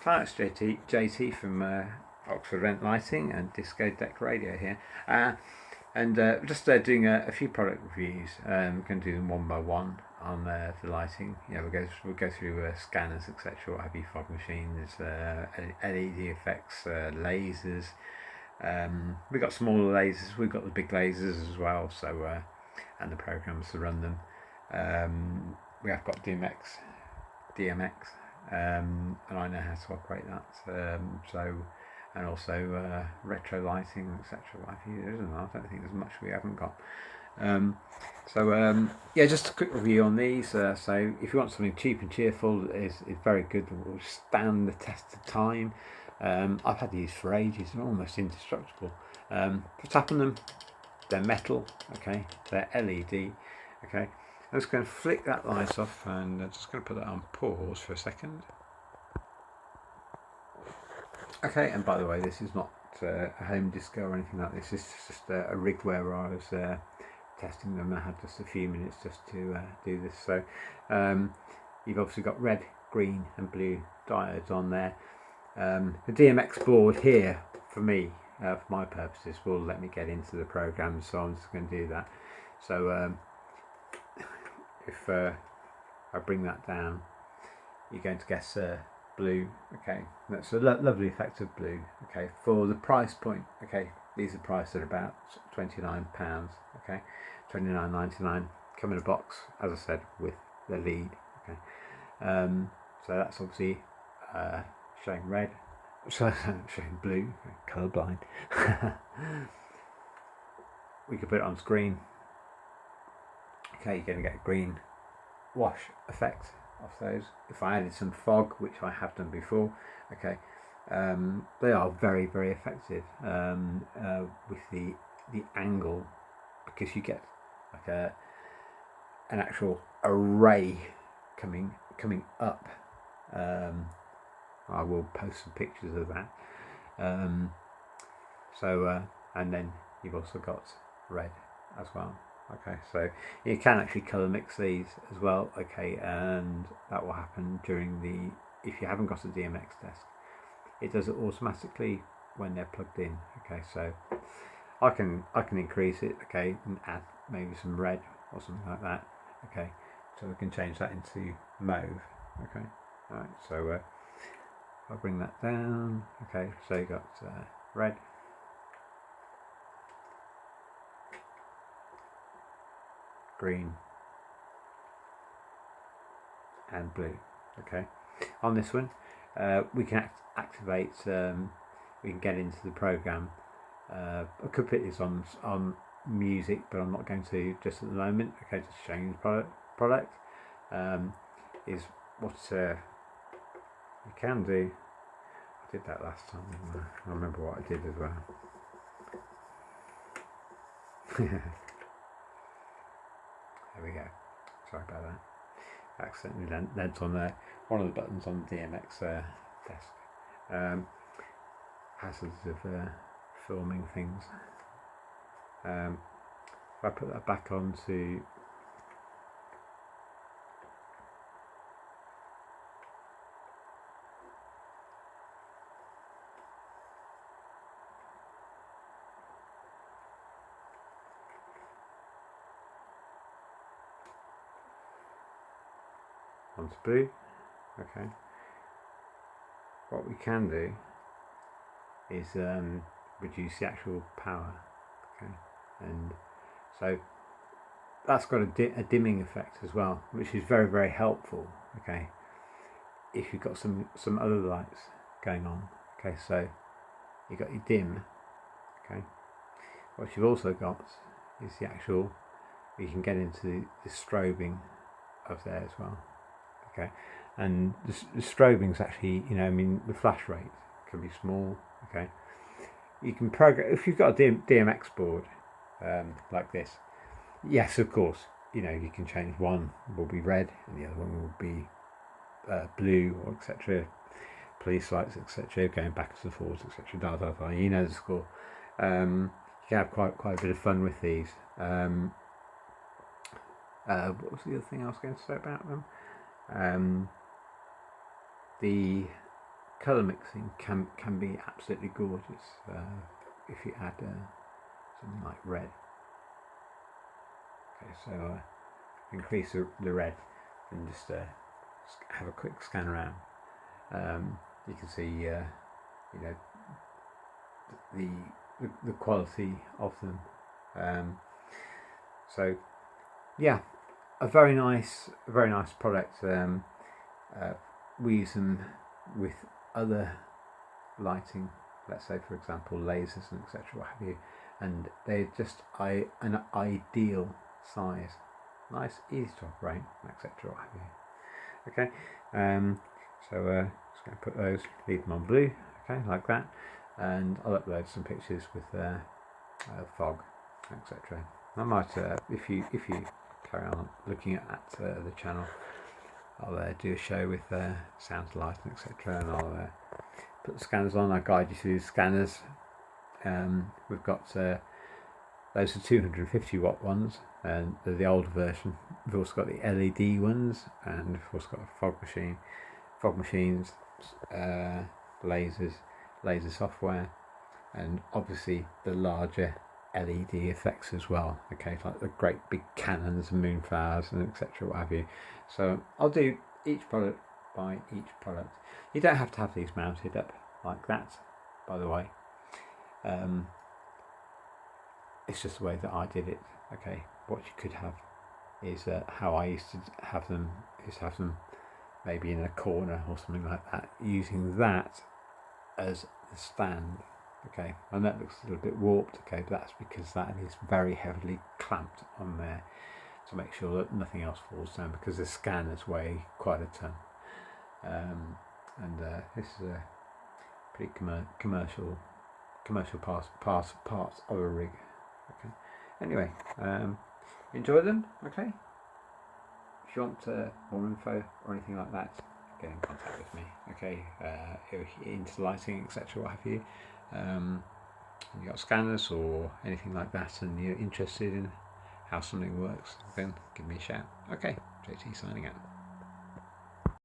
Hi, it's JT from Oxford Rent Lighting and Disco Deck Radio here. Just doing a few product reviews. Going to do them one by one on the lighting. We'll go through scanners, etc. What have you, fog machines, LED effects, lasers. We've got smaller lasers. We've got the big lasers as well. So and the programs to run them. We have got DMX. And I know how to operate that. And also retro lighting, etc. What have you? I don't think there's much we haven't got. Just a quick review on these. So if you want something cheap and cheerful, it's very good. It will stand the test of time. I've had these for ages. They're almost indestructible. Tap on them. They're metal. Okay. They're LED. Okay. I'm just going to flick that light off, and I'm just going to put that on pause for a second. Okay, and by the way, this is not a home disco or anything like this. This is just a rig where I was testing them. I had just a few minutes just to do this. So you've obviously got red, green and blue diodes on there. The DMX board here, for me, for my purposes, will let me get into the program, so I'm just going to do that. So if I bring that down, you're going to guess blue. Okay, that's a lovely effect of blue. Okay, for the price point, okay, these are priced at about £29. Okay, £29.99. Come in a box, as I said, with the lead. Okay, so that's obviously showing red, showing blue. Colourblind. We could put it on screen. Okay, you're going to get a green wash effect off those. If I added some fog, which I have done before, okay, they are very, very effective with the angle, because you get like an actual array coming up. I will post some pictures of that. And then you've also got red as well. Okay, so you can actually colour mix these as well. Okay, and that will happen if you haven't got a DMX desk. It does it automatically when they're plugged in. Okay, so I can increase it. Okay, and add maybe some red or something like that. Okay, so we can change that into mauve. Okay, all right. So I'll bring that down. Okay, so you got red. Green and blue. Okay, on this one we can activate, we can get into the program. I could put this on music, but I'm not going to just at the moment. Okay, just showing the product is what you can do. I did that last time. I remember what I did as well. There we go. Sorry about that. Accidentally lent on one of the buttons on the DMX desk. Hazards of filming things. If I put that back onto blue. Okay, what we can do is reduce the actual power. Okay, and so that's got a dimming effect as well, which is very, very helpful. Okay, if you've got some other lights going on. Okay, so you've got your dim. Okay, what you've also got is the actual, you can get into the strobing of there as well. Okay, and the strobing's actually, the flash rate can be small. Okay, you can program if you've got a DMX board like this. Yes, of course, you can change. One will be red and the other one will be blue, or etc. Police lights, etc. Going backwards and forwards, etc. The score. You can have quite a bit of fun with these. What was the other thing I was going to say about them? The colour mixing can be absolutely gorgeous if you add something like red. Okay, so increase the red and just have a quick scan around. You can see you know, the quality of them. So yeah, a very nice product. We use them with other lighting, let's say for example lasers and etc. what have you, and they're just an ideal size, nice, easy to operate, etc. what have you. Okay, so just going to put those, leave them on blue, okay, like that, and I'll upload some pictures with fog, etc. I might, if you carry on looking at the channel, I'll do a show with sound, light, etc. and I'll put the scanners on. I'll guide you through the scanners. We've got those are 250 watt ones, and they're the older version. We've also got the LED ones, and we've also got a fog machines, lasers, laser software, and obviously the larger LED effects as well. Okay, like the great big cannons and moonflowers and etc. what have you. So I'll do each product by each product. You don't have to have these mounted up like that, by the way. It's just the way that I did it. Okay, what you could have is how I used to have them, is have them maybe in a corner or something like that, using that as the stand. Okay, and that looks a little bit warped, okay, but that's because that is very heavily clamped on there to make sure that nothing else falls down, because the scanners weigh quite a ton. This is a pretty commercial part of a rig. Okay. Anyway, enjoy them. Okay. If you want more info or anything like that, get in contact with me. Okay. Into lighting, etc. what have you. You got scanners or anything like that, and you're interested in how something works, then give me a shout. Okay. JT signing out.